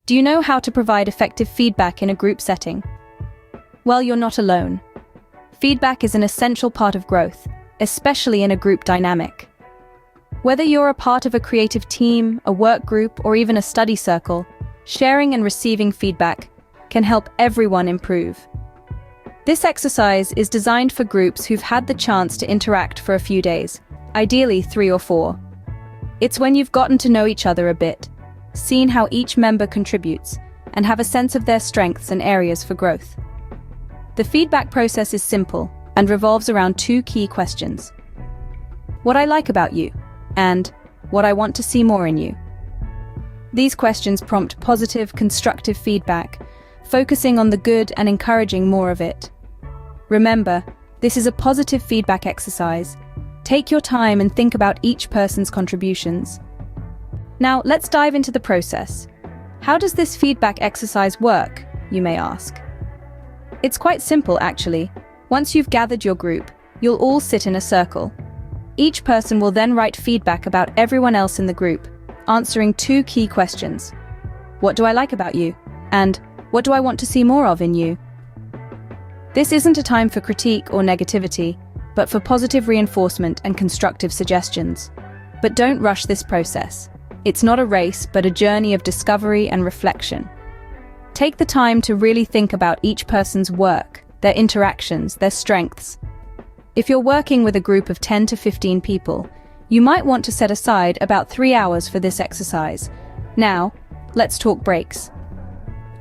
Do you know how to provide effective feedback in a group setting? Well, you're not alone. Feedback is an essential part of growth, especially in a group dynamic. Whether you're a part of a creative team, a work group, or even a study circle, sharing and receiving feedback can help everyone improve. This exercise is designed for groups who've had the chance to interact for a few days, ideally 3 or 4. It's when you've gotten to know each other a bit, seen how each member contributes, and have a sense of their strengths and areas for growth. The feedback process is simple and revolves around 2 key questions. What I like about you, and what I want to see more in you. These questions prompt positive, constructive feedback, focusing on the good and encouraging more of it. Remember, this is a positive feedback exercise. Take your time and think about each person's contributions. Now, let's dive into the process. How does this feedback exercise work, you may ask? It's quite simple, actually. Once you've gathered your group, you'll all sit in a circle. Each person will then write feedback about everyone else in the group, answering 2 key questions. What do I like about you? And what do I want to see more of in you? This isn't a time for critique or negativity, but for positive reinforcement and constructive suggestions. But don't rush this process. It's not a race, but a journey of discovery and reflection. Take the time to really think about each person's work, their interactions, their strengths. If you're working with a group of 10 to 15 people, you might want to set aside about 3 hours for this exercise. Now, let's talk breaks.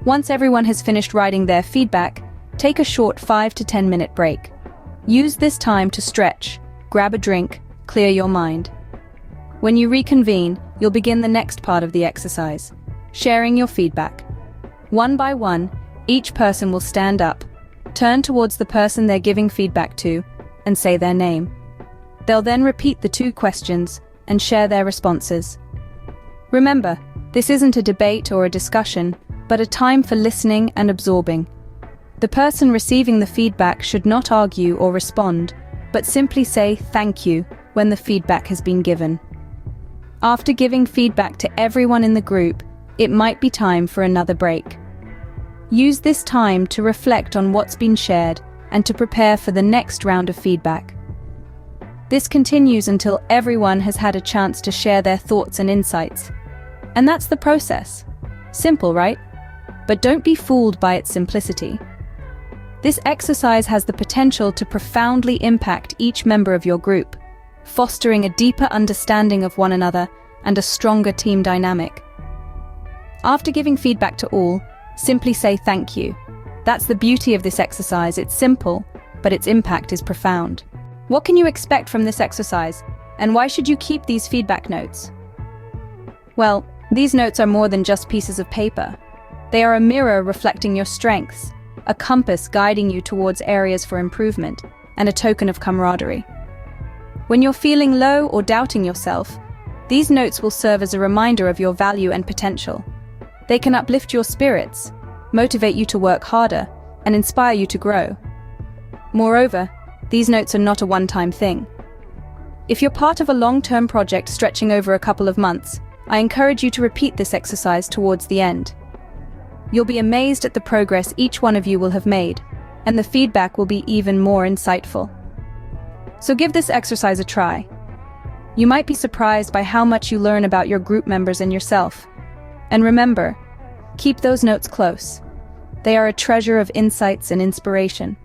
Once everyone has finished writing their feedback, take a short 5 to 10 minute break. Use this time to stretch, grab a drink, clear your mind. When you reconvene, you'll begin the next part of the exercise, sharing your feedback. One by one, each person will stand up, turn towards the person they're giving feedback to, and say their name. They'll then repeat the 2 questions and share their responses. Remember, this isn't a debate or a discussion, but a time for listening and absorbing. The person receiving the feedback should not argue or respond, but simply say thank you when the feedback has been given. After giving feedback to everyone in the group, it might be time for another break. Use this time to reflect on what's been shared and to prepare for the next round of feedback. This continues until everyone has had a chance to share their thoughts and insights. And that's the process. Simple, right? But don't be fooled by its simplicity. This exercise has the potential to profoundly impact each member of your group, fostering a deeper understanding of one another and a stronger team dynamic. After giving feedback to all, simply say thank you. That's the beauty of this exercise. It's simple, but its impact is profound. What can you expect from this exercise, and why should you keep these feedback notes? Well, these notes are more than just pieces of paper. They are a mirror reflecting your strengths, a compass guiding you towards areas for improvement, and a token of camaraderie. When you're feeling low or doubting yourself, these notes will serve as a reminder of your value and potential. They can uplift your spirits, motivate you to work harder, and inspire you to grow. Moreover, these notes are not a one-time thing. If you're part of a long-term project stretching over a couple of months, I encourage you to repeat this exercise towards the end. You'll be amazed at the progress each one of you will have made, and the feedback will be even more insightful. So give this exercise a try. You might be surprised by how much you learn about your group members and yourself. And remember, keep those notes close. They are a treasure of insights and inspiration.